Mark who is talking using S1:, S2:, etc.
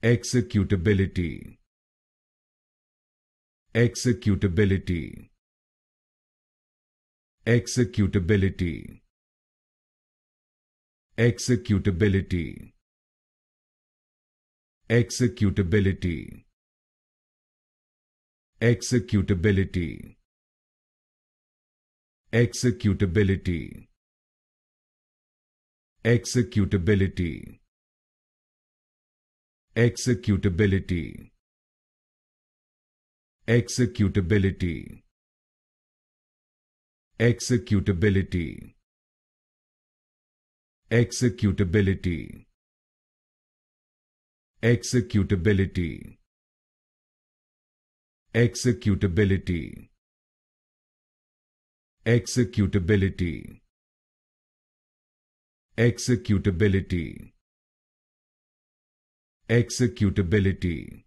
S1: Executability. Executability. Executability. Executability. Executability. Executability. Executability. Executability. Executability. Executability. Executability. Executability. Executability. Executability. Executability. Executability. Executability.